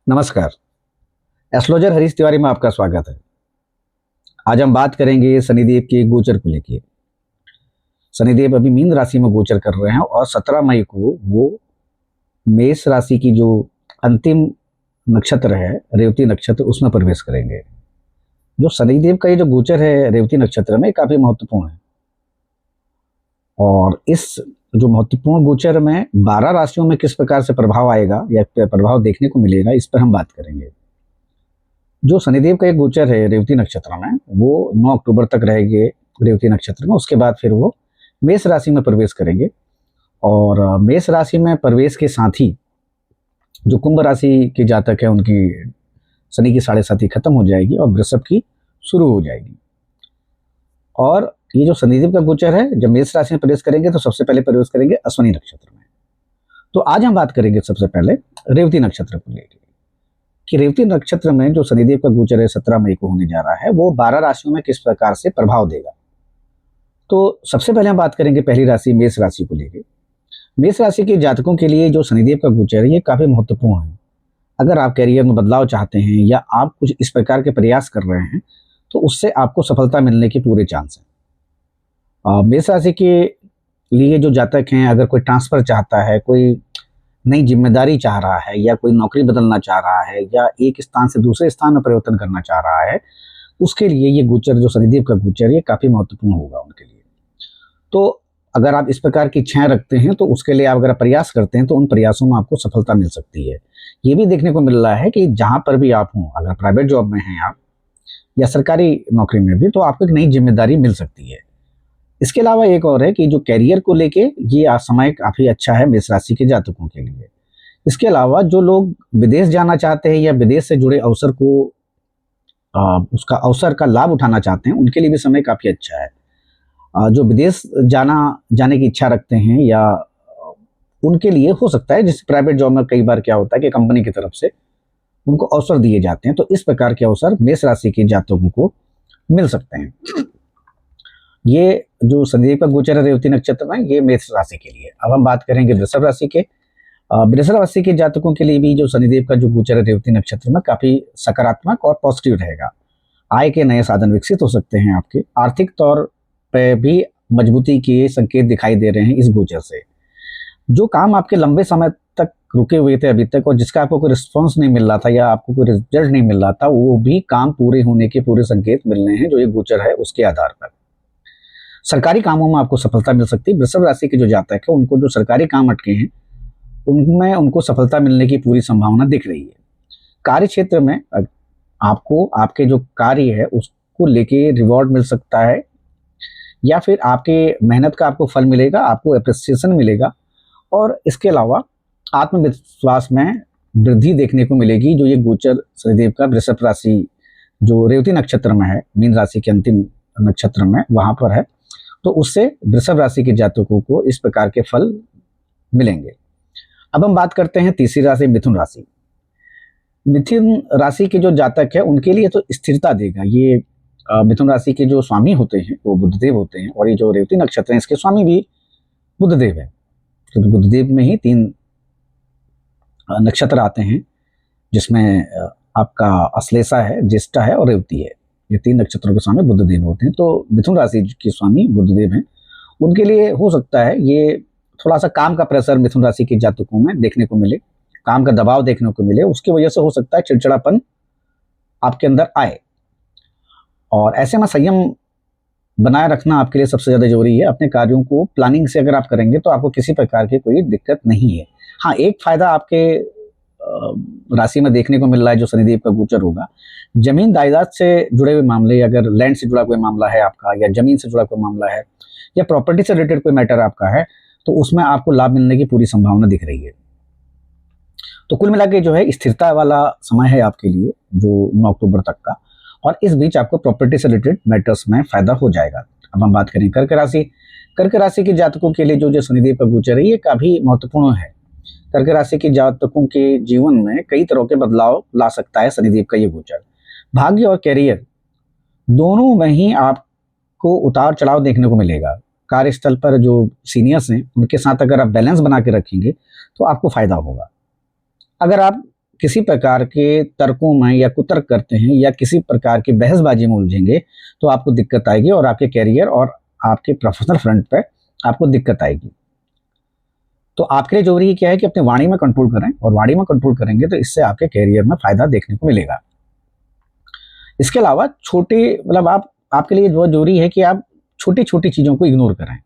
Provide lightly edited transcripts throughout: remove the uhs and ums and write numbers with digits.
नमस्कार। एस्ट्रोलॉजर हरीश तिवारी में आपका स्वागत है। आज हम बात करेंगे शनिदेव के गोचर को लेके। शनिदेव अभी मीन राशि में गोचर कर रहे हैं और 17 मई को वो मेष राशि की जो अंतिम नक्षत्र है रेवती नक्षत्र उसमें प्रवेश करेंगे। जो शनिदेव का ये जो गोचर है रेवती नक्षत्र में काफी महत्वपूर्ण है और इस जो महत्वपूर्ण गोचर में 12 राशियों में किस प्रकार से प्रभाव आएगा या प्रभाव देखने को मिलेगा, इस पर हम बात करेंगे। जो शनिदेव का एक गोचर है रेवती नक्षत्र में वो 9 अक्टूबर तक रहेंगे रेवती नक्षत्र में। उसके बाद फिर वो मेष राशि में प्रवेश करेंगे और मेष राशि में प्रवेश के साथ ही जो कुंभ राशि के जातक है उनकी शनि की साढ़े साथी खत्म हो जाएगी और वृषभ की शुरू हो जाएगी। और ये जो शनिदेव का गोचर है जब मेष राशि में प्रवेश करेंगे तो सबसे पहले प्रवेश करेंगे अश्विनी नक्षत्र में। तो आज हम बात करेंगे सबसे पहले रेवती नक्षत्र को लेकर कि रेवती नक्षत्र में जो शनिदेव का गोचर है 17 मई को होने जा रहा है वो 12 राशियों में किस प्रकार से प्रभाव देगा। तो सबसे पहले हम बात करेंगे पहली राशि मेष राशि को लेकर। मेष राशि के जातकों के लिए जो शनिदेव का गोचर है ये काफी महत्वपूर्ण है। अगर आप कैरियर में बदलाव चाहते हैं या आप कुछ इस प्रकार के प्रयास कर रहे हैं तो उससे आपको सफलता मिलने के पूरे चांस हैं। मेष राशि के लिए जो जातक हैं अगर कोई ट्रांसफर चाहता है, कोई नई जिम्मेदारी चाह रहा है या कोई नौकरी बदलना चाह रहा है या एक स्थान से दूसरे स्थान में परिवर्तन करना चाह रहा है, उसके लिए ये गोचर जो शनिदेव का गोचर ये काफी महत्वपूर्ण होगा उनके लिए। तो अगर आप इस प्रकार की इच्छाएं रखते हैं तो उसके लिए आप अगर प्रयास करते हैं तो उन प्रयासों में आपको सफलता मिल सकती है। ये भी देखने को मिल रहा है कि जहां पर भी आप हों, अगर प्राइवेट जॉब में हैं आप या सरकारी नौकरी में भी, तो आपको एक नई जिम्मेदारी मिल सकती है। इसके अलावा एक और है कि जो कैरियर को लेके ये समय काफी अच्छा है मेष राशि के जातकों के लिए। इसके अलावा जो लोग विदेश जाना चाहते हैं या विदेश से जुड़े अवसर को उसका अवसर का लाभ उठाना चाहते हैं उनके लिए भी समय काफी अच्छा है। जो विदेश जाने की इच्छा रखते हैं या उनके लिए हो सकता है, जैसे प्राइवेट जॉब में कई बार क्या होता है कि कंपनी की तरफ से उनको अवसर दिए जाते हैं, तो इस प्रकार के अवसर मेष राशि के जातकों को मिल सकते हैं। ये जो शनिदेव का गोचर है रेवती नक्षत्र में ये मेष राशि के लिए। अब हम बात करेंगे वृषभ राशि के। वृषभ राशि के जातकों के लिए भी जो शनिदेव का जो गोचर है रेवती नक्षत्र में काफी सकारात्मक और पॉजिटिव रहेगा। आय के नए साधन विकसित हो सकते हैं। आपके आर्थिक तौर पे भी मजबूती के संकेत दिखाई दे रहे हैं इस गोचर से। जो काम आपके लंबे समय तक रुके हुए थे अभी तक और जिसका आपको कोई रिस्पॉन्स नहीं मिल रहा था या आपको कोई रिजल्ट नहीं मिल रहा था, वो भी काम पूरे होने के पूरे संकेत मिल रहे हैं जो ये गोचर है उसके आधार पर। सरकारी कामों में आपको सफलता मिल सकती है। वृषभ राशि के जो जातक है उनको जो सरकारी काम अटके हैं उनमें उनको सफलता मिलने की पूरी संभावना दिख रही है। कार्य क्षेत्र में आपको आपके जो कार्य है उसको लेके रिवॉर्ड मिल सकता है या फिर आपके मेहनत का आपको फल मिलेगा, आपको अप्रिसिएशन मिलेगा। और इसके अलावा आत्मविश्वास में वृद्धि देखने को मिलेगी जो ये गोचर शनिदेव का वृषभ राशि जो रेवती नक्षत्र में है, मीन राशि के अंतिम नक्षत्र में वहां पर है, तो उससे वृषभ राशि के जातकों को इस प्रकार के फल मिलेंगे। अब हम बात करते हैं तीसरी राशि मिथुन राशि। मिथुन राशि के जो जातक है उनके लिए तो स्थिरता देगा। ये मिथुन राशि के जो स्वामी होते हैं वो बुधदेव होते हैं और ये जो रेवती नक्षत्र है इसके स्वामी भी बुधदेव है। तो बुधदेव में ही 3 नक्षत्र आते हैं जिसमें आपका अश्लेषा है, ज्येष्ठा है और रेवती है। ये 3 नक्षत्रों के स्वामी बुधदेव होते हैं। तो मिथुन राशि के स्वामी बुधदेव हैं। उनके लिए हो सकता है ये थोड़ा सा काम का प्रेशर मिथुन राशि के जातकों में देखने को मिले, काम का दबाव देखने को मिले। उसकी वजह से हो सकता है चिड़चिड़ापन आपके अंदर आए और ऐसे में संयम बनाए रखना आपके लिए सबसे ज्यादा जरूरी है। अपने कार्यों को प्लानिंग से अगर आप करेंगे तो आपको किसी प्रकार की कोई दिक्कत नहीं है। हाँ, एक फायदा आपके राशि में देखने को मिल रहा है जो शनिदेव का गोचर होगा। जमीन जायदाद से जुड़े हुए मामले, अगर लैंड से जुड़ा कोई मामला है आपका या जमीन से जुड़ा कोई मामला है या प्रॉपर्टी से रिलेटेड कोई मैटर आपका है, तो उसमें आपको लाभ मिलने की पूरी संभावना दिख रही है। तो कुल मिला के जो है स्थिरता वाला समय है आपके लिए जो 9 अक्टूबर तक का, और इस बीच आपको प्रॉपर्टी से रिलेटेड मैटर्स में फायदा हो जाएगा। अब हम बात करें कर्क राशि। कर्क राशि के जातकों के लिए जो शनिदेव का गोचर है ये काफी महत्वपूर्ण है। कर्क राशि के जातकों के जीवन में कई तरह के बदलाव ला सकता है शनिदेव का ये गोचर। भाग्य और कैरियर दोनों में ही आपको उतार चढ़ाव देखने को मिलेगा। कार्यस्थल पर जो सीनियर्स हैं उनके साथ अगर आप बैलेंस बना के रखेंगे तो आपको फायदा होगा। अगर आप किसी प्रकार के तर्कों में या कुतर्क करते हैं या किसी प्रकार की बहसबाजी में उलझेंगे तो आपको दिक्कत आएगी और आपके कैरियर और आपके प्रोफेशनल फ्रंट पे आपको दिक्कत आएगी। तो आपके लिए जरूरी क्या है कि अपनी वाणी में कंट्रोल करें, और वाणी में कंट्रोल करेंगे तो इससे आपके कैरियर में फायदा देखने को मिलेगा। इसके अलावा छोटे मतलब आपके लिए जो जरूरी है कि आप छोटी छोटी चीजों को इग्नोर करें।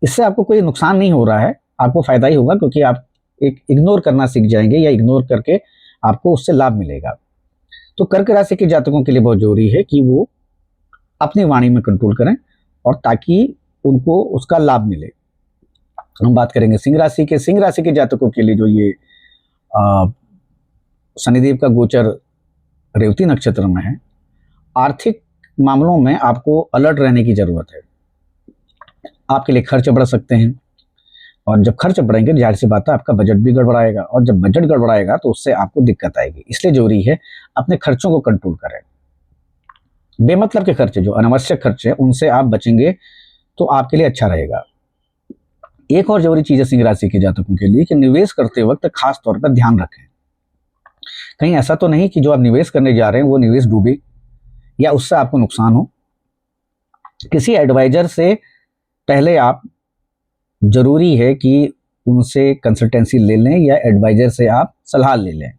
इससे आपको कोई नुकसान नहीं हो रहा है, आपको फायदा ही होगा, क्योंकि आप एक इग्नोर करना सीख जाएंगे या इग्नोर करके आपको उससे लाभ मिलेगा। तो कर्क राशि के जातकों के लिए बहुत जरूरी है कि वो अपनी वाणी में कंट्रोल करें और ताकि उनको उसका लाभ मिले। हम बात करेंगे सिंह राशि के। सिंह राशि के जातकों के लिए जो ये शनिदेव का गोचर रेवती नक्षत्र में है, आर्थिक मामलों में आपको अलर्ट रहने की जरूरत है। आपके लिए खर्च बढ़ सकते हैं, और जब खर्च बढ़ेंगे जाहिर सी बात है आपका बजट भी गड़बड़ाएगा, और जब बजट गड़बड़ाएगा तो उससे आपको दिक्कत आएगी। इसलिए जरूरी है अपने खर्चों को कंट्रोल करें। बेमतलब के खर्चे, जो अनावश्यक खर्चे हैं, उनसे आप बचेंगे तो आपके लिए अच्छा रहेगा। एक और जरूरी चीज है सिंह राशि के जातकों के लिए कि निवेश करते वक्त खास तौर पर ध्यान रखें। कहीं ऐसा तो नहीं कि जो आप निवेश करने जा रहे हैं वो निवेश डूबे या उससे आपको नुकसान हो। किसी एडवाइजर से पहले आप जरूरी है कि उनसे कंसल्टेंसी ले लें या एडवाइजर से आप सलाह ले लें,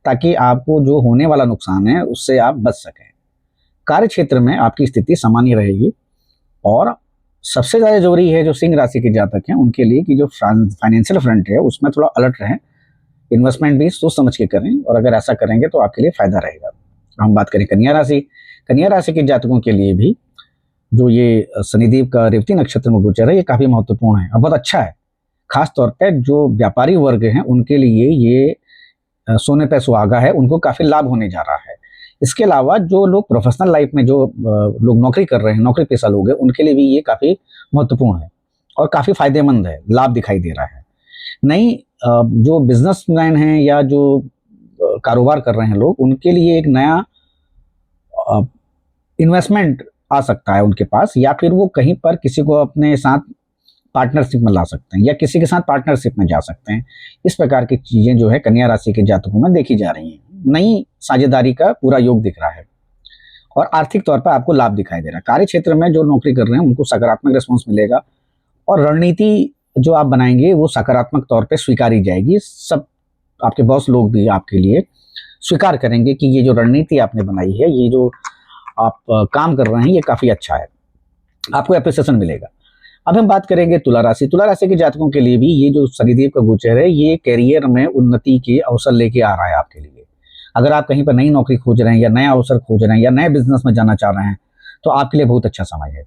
ताकि आपको जो होने वाला नुकसान है उससे आप बच सकें। कार्य क्षेत्र में आपकी स्थिति सामान्य रहेगी, और सबसे ज़्यादा जरूरी है जो सिंह राशि के जातक हैं उनके लिए कि जो फाइनेंशियल फ्रंट है उसमें थोड़ा अलर्ट रहें, इन्वेस्टमेंट भी सोच समझ के करें, और अगर ऐसा करेंगे तो आपके लिए फायदा रहेगा। हम बात करें कन्या राशि। कन्या राशि के जातकों के लिए भी जो ये शनिदेव का रेवती नक्षत्र में गोचर है ये काफी महत्वपूर्ण है और बहुत अच्छा है। खास तौर पर जो व्यापारी वर्ग हैं उनके लिए ये सोने पे सुहागा है, उनको काफी लाभ होने जा रहा है। इसके अलावा जो लोग प्रोफेशनल लाइफ में जो लोग नौकरी कर रहे हैं, नौकरी पेशा लोग हैं, उनके लिए भी ये काफी महत्वपूर्ण है और काफी फायदेमंद है, लाभ दिखाई दे रहा है। नई जो बिजनेसमैन हैं या जो कारोबार कर रहे हैं लोग, उनके लिए एक नया इन्वेस्टमेंट आ सकता है उनके पास, या फिर वो कहीं पर किसी को अपने साथ पार्टनरशिप में ला सकते हैं या किसी के साथ पार्टनरशिप में जा सकते हैं। इस प्रकार की चीजें जो है कन्या राशि के जातकों में देखी जा रही हैं। नई साझेदारी का पूरा योग दिख रहा है और आर्थिक तौर पर आपको लाभ दिखाई दे रहा है। कार्य क्षेत्र में जो नौकरी कर रहे हैं उनको सकारात्मक रिस्पॉन्स मिलेगा, और रणनीति जो आप बनाएंगे वो सकारात्मक तौर पर स्वीकारी जाएगी। सब आपके बॉस लोग भी आपके लिए स्वीकार करेंगे कि ये जो रणनीति आपने बनाई है, ये जो आप काम कर रहे हैं, ये काफी अच्छा है, आपको एप्रिसिएशन मिलेगा। अब हम बात करेंगे तुला राशि। तुला राशि के जातकों के लिए भी ये जो शनिदेव का गोचर है ये कैरियर में उन्नति के अवसर लेके आ रहा है आपके लिए। अगर आप कहीं पर नई नौकरी खोज रहे हैं या नया अवसर खोज रहे हैं या नए बिजनेस में जाना चाह रहे हैं तो आपके लिए बहुत अच्छा समय है।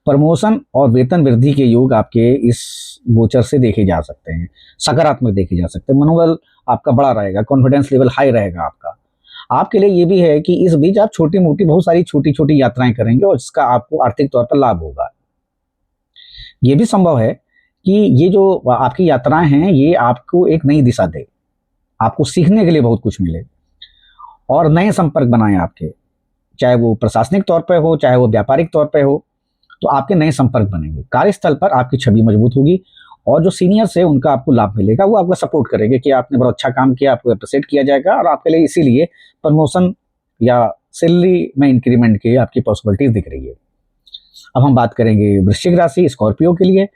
प्रमोशन और वेतन वृद्धि के योग आपके इस गोचर से देखे जा सकते हैं, सकारात्मक देखे जा सकते हैं। मनोबल आपका बड़ा रहेगा, कॉन्फिडेंस लेवल हाई रहेगा आपका। आपके लिए ये भी है कि इस बीच आप छोटी मोटी बहुत सारी छोटी छोटी यात्राएं करेंगे और इसका आपको आर्थिक तौर पर लाभ होगा। ये भी संभव है कि ये जो आपकी यात्राएं हैं ये आपको एक नई दिशा दे, आपको सीखने के लिए बहुत कुछ मिले और नए संपर्क बनाए आपके, चाहे वो प्रशासनिक तौर पर हो चाहे वो व्यापारिक तौर पर हो, तो आपके नए संपर्क बनेंगे। कार्यस्थल पर आपकी छवि मजबूत होगी और जो सीनियर्स है उनका आपको लाभ मिलेगा, वो आपका सपोर्ट करेंगे कि आपने बहुत अच्छा काम किया, आपको अप्रिशिएट किया जाएगा और आपके लिए इसीलिए प्रमोशन या सैलरी में इंक्रीमेंट की आपकी पॉसिबिलिटीज दिख रही है। अब हम बात करेंगे वृश्चिक राशि, स्कॉर्पियो के लिए।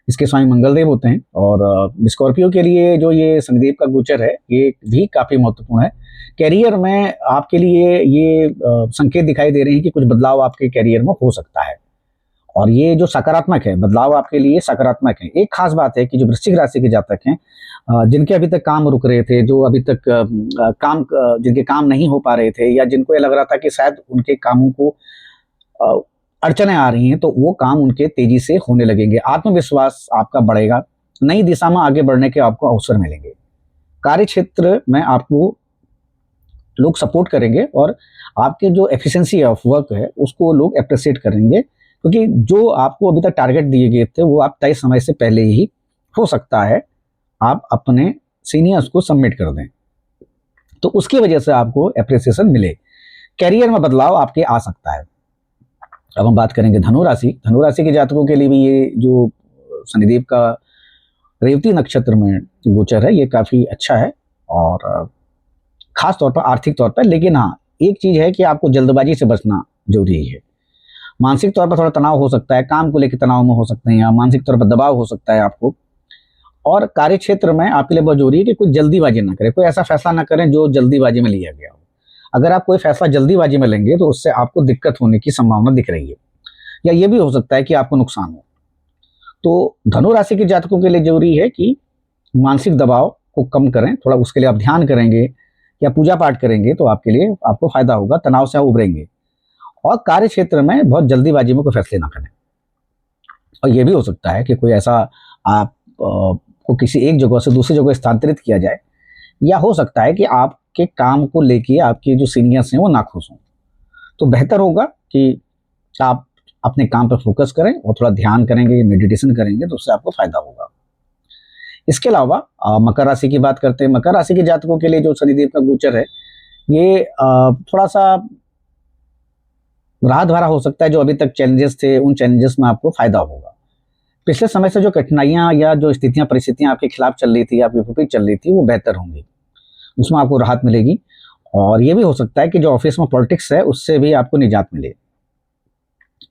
इसके स्वामी मंगलदेव होते हैं, और स्कॉर्पियो के लिए जो ये शनिदेव का गोचर है ये भी काफी महत्वपूर्ण है। कैरियर में आपके लिए ये संकेत दिखाई दे रहे हैं कि कुछ बदलाव आपके कैरियर में हो सकता है, और ये जो सकारात्मक है, बदलाव आपके लिए सकारात्मक है। एक खास बात है कि जो वृश्चिक राशि के जातक हैं जिनके अभी तक काम रुक रहे थे, जो अभी तक जिनके काम नहीं हो पा रहे थे, या जिनको ये लग रहा था कि शायद उनके कामों को अड़चने आ रही हैं, तो वो काम उनके तेजी से होने लगेंगे। आत्मविश्वास आपका बढ़ेगा, नई दिशा में आगे बढ़ने के आपको अवसर मिलेंगे। कार्य क्षेत्र में आपको लोग सपोर्ट करेंगे और आपके जो एफिशिएंसी ऑफ वर्क है उसको लोग अप्रिशिएट करेंगे, क्योंकि जो आपको अभी तक टारगेट दिए गए थे वो आप तय समय से पहले ही हो सकता है आप अपने सीनियर्स को सबमिट कर दें, तो उसकी वजह से आपको एप्रिसिएशन मिले। कैरियर में बदलाव आपके आ सकता है। अब हम बात करेंगे धनु राशि। धनु राशि के जातकों के लिए भी ये जो शनिदेव का रेवती नक्षत्र में गोचर है ये काफी अच्छा है, और खास तौर पर आर्थिक तौर पर। लेकिन हाँ, एक चीज़ है कि आपको जल्दबाजी से बचना ज़रूरी है। मानसिक तौर पर थोड़ा तनाव हो सकता है, काम को लेकर तनाव में हो सकते हैं, या मानसिक तौर पर दबाव हो सकता है आपको। और कार्य क्षेत्र में आपके लिए बहुत ज़रूरी है कि कोई जल्दीबाजी ना करें, कोई ऐसा फैसला ना करें जो जल्दीबाजी में लिया गया हो। अगर आप कोई फैसला जल्दीबाजी में लेंगे तो उससे आपको दिक्कत होने की संभावना दिख रही है, या ये भी हो सकता है कि आपको नुकसान हो। तो धनु राशि के जातकों के लिए ज़रूरी है कि मानसिक दबाव को कम करें, थोड़ा उसके लिए आप ध्यान करेंगे या पूजा पाठ करेंगे तो आपके लिए आपको फ़ायदा होगा, तनाव से आप उभरेंगे। और कार्य क्षेत्र में बहुत जल्दीबाजी में कोई फैसले ना करें। और ये भी हो सकता है कि कोई ऐसा आप को किसी एक जगह से दूसरी जगह स्थानांतरित किया जाए, या हो सकता है कि आपके काम को लेके आपके जो सीनियर्स हैं वो नाखुश हों। तो बेहतर होगा कि आप अपने काम पर फोकस करें और थोड़ा ध्यान करेंगे, मेडिटेशन करेंगे तो उससे आपको फायदा होगा। इसके अलावा मकर राशि की बात करते हैं। मकर राशि के जातकों के लिए जो शनिदेव का गोचर है, ये थोड़ा सा राहत भरा हो सकता है। जो अभी तक चैलेंजेस थे, उन चैलेंजेस में आपको फायदा होगा। पिछले समय से जो कठिनाइयां या जो स्थितियां परिस्थितियां आपके खिलाफ चल रही थी, आपके विपरीत चल रही थी, वो बेहतर होंगी, उसमें आपको राहत मिलेगी। और ये भी हो सकता है कि जो ऑफिस में पॉलिटिक्स है उससे भी आपको निजात मिले।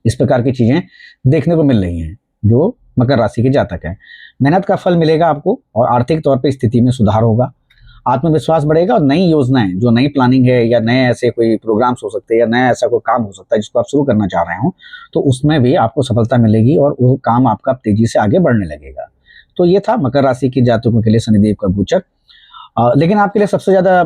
इस प्रकार की चीजें देखने को मिल रही हैं जो मकर राशि के जातक हैं। मेहनत का फल मिलेगा आपको, और आर्थिक तौर पर स्थिति में सुधार होगा, आत्मविश्वास बढ़ेगा, और नई योजनाएं, जो नई प्लानिंग है या नए ऐसे कोई प्रोग्राम्स हो सकते हैं या नया ऐसा कोई काम हो सकता है जिसको आप शुरू करना चाह रहे हो, तो उसमें भी आपको सफलता मिलेगी और वो काम आपका तेजी से आगे बढ़ने लगेगा। तो ये था मकर राशि के जातकों के लिए शनिदेव का गोचर। लेकिन आपके लिए सबसे ज्यादा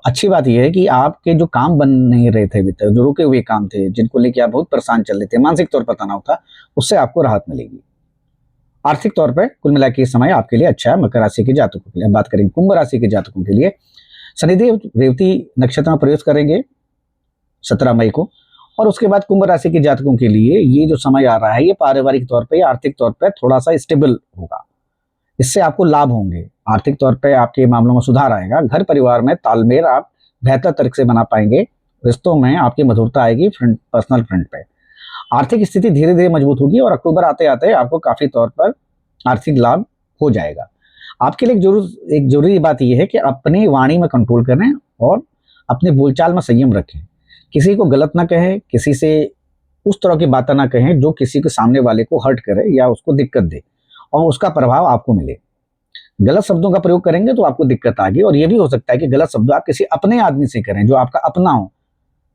अच्छी बात यह है कि आपके जो काम बन नहीं रहे थे अभी तक, जो रुके हुए काम थे, जिनको लेकर आप बहुत परेशान चल रहे थे, मानसिक तौर पर तनाव था, उससे आपको राहत मिलेगी। आर्थिक तौर पर कुल मिला के समय आपके लिए अच्छा है मकर राशि के जातकों के लिए। बात करेंगे कुंभ राशि के जातकों के लिए। शनिदेव रेवती नक्षत्र में प्रवेश करेंगे 17 मई को, और उसके बाद कुंभ राशि के जातकों के लिए ये जो समय आ रहा है, ये पारिवारिक तौर पे, आर्थिक तौर पे थोड़ा सा स्टेबल होगा। इससे आपको लाभ होंगे, आर्थिक तौर पे आपके मामलों में सुधार आएगा। घर परिवार में तालमेल आप बेहतर तरीके से बना पाएंगे, रिश्तों में आपकी मधुरता आएगी, फ्रंट पर्सनल फ्रंट पे आर्थिक स्थिति धीरे धीरे मजबूत होगी, और अक्टूबर आते आते आपको काफी तौर पर आर्थिक लाभ हो जाएगा। आपके लिए एक जरूरी बात यह है कि अपनी वाणी में कंट्रोल करें और अपने बोलचाल में संयम रखें। किसी को गलत ना कहें, किसी से उस तरह की बातें ना कहें जो किसी के सामने वाले को हर्ट करे या उसको दिक्कत दे और उसका प्रभाव आपको मिले। गलत शब्दों का प्रयोग करेंगे तो आपको दिक्कत आएगी, और यह भी हो सकता है कि गलत शब्द आप किसी अपने आदमी से करें जो आपका अपना हो,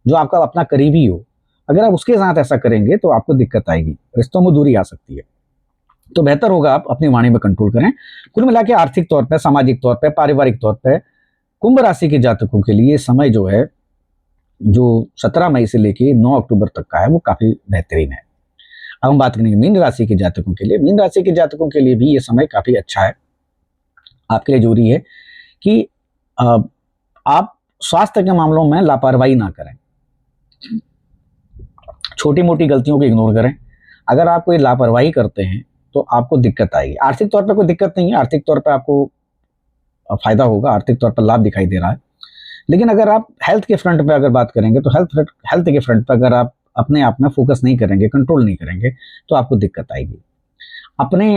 जो आपका अपना करीबी हो। अगर आप उसके साथ ऐसा करेंगे तो आपको दिक्कत आएगी, रिश्तों में दूरी आ सकती है। तो बेहतर होगा आप अपनी वाणी में कंट्रोल करें। कुल मिला के आर्थिक तौर पर, सामाजिक तौर पर, पारिवारिक तौर पर कुंभ राशि के जातकों के लिए समय जो है, जो 17 मई से लेके 9 अक्टूबर तक का है, वो काफी बेहतरीन है। अब हम बात करेंगे मीन राशि के जातकों के लिए। मीन राशि के जातकों के लिए भी ये समय काफी अच्छा है। आपके लिए जरूरी है कि आप स्वास्थ्य के मामलों में लापरवाही ना करें, छोटी मोटी गलतियों को इग्नोर करें। अगर आप कोई लापरवाही करते हैं तो आपको दिक्कत आएगी। आर्थिक तौर पर कोई दिक्कत नहीं है, आर्थिक तौर पर आपको फायदा होगा, आर्थिक तौर पर लाभ दिखाई दे रहा है। लेकिन अगर आप हेल्थ के फ्रंट पे अगर बात करेंगे तो हेल्थ के फ्रंट पे अगर आप अपने आप में फोकस नहीं करेंगे, कंट्रोल नहीं करेंगे, तो आपको दिक्कत आएगी। अपने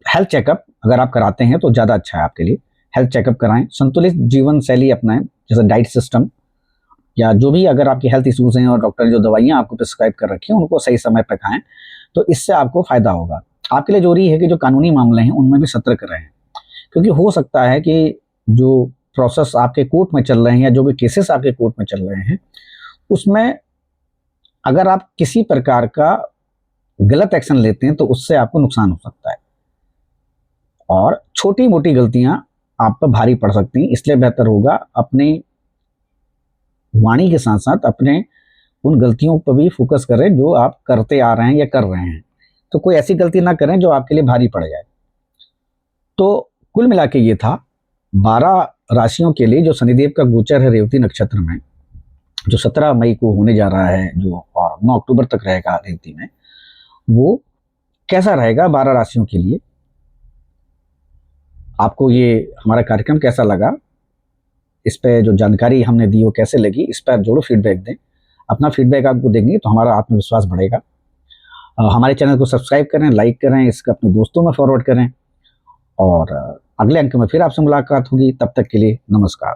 हेल्थ चेकअप अगर आप कराते हैं तो ज़्यादा अच्छा है आपके लिए। हेल्थ चेकअप कराएं, संतुलित जीवन शैली अपनाएं, जैसे डाइट सिस्टम, या जो भी अगर आपकी हेल्थ इश्यूज हैं और डॉक्टर ने जो दवाइयाँ आपको प्रिस्क्राइब कर रखी हैं उनको सही समय पर खाएं, तो इससे आपको फायदा होगा। आपके लिए जरूरी है कि जो कानूनी मामले हैं उनमें भी सतर्क रहें, क्योंकि हो सकता है कि जो प्रोसेस आपके कोर्ट में चल रहे हैं या जो भी केसेस आपके कोर्ट में चल रहे हैं, उसमें अगर आप किसी प्रकार का गलत एक्शन लेते हैं तो उससे आपको नुकसान हो सकता है, और छोटी मोटी गलतियां आप पर भारी पड़ सकती हैं। इसलिए बेहतर होगा अपने वाणी के साथ साथ अपने उन गलतियों पर भी फोकस करें जो आप करते आ रहे हैं या कर रहे हैं। तो कोई ऐसी गलती ना करें जो आपके लिए भारी पड़ जाए। तो कुल मिला के ये था 12 राशियों के लिए जो शनिदेव का गोचर है रेवती नक्षत्र में, जो 17 मई को होने जा रहा है, जो और 9 अक्टूबर तक रहेगा रेवती में, वो कैसा रहेगा 12 राशियों के लिए। आपको ये हमारा कार्यक्रम कैसा लगा, इस पे जो जानकारी हमने दी वो कैसे लगी, इस पर जरूर फीडबैक दें। अपना फीडबैक आपको देंगे तो हमारा आत्मविश्वास बढ़ेगा। हमारे चैनल को सब्सक्राइब करें, लाइक करें, इसको अपने दोस्तों में फॉरवर्ड करें, और अगले अंक में फिर आपसे मुलाकात होगी। तब तक के लिए नमस्कार।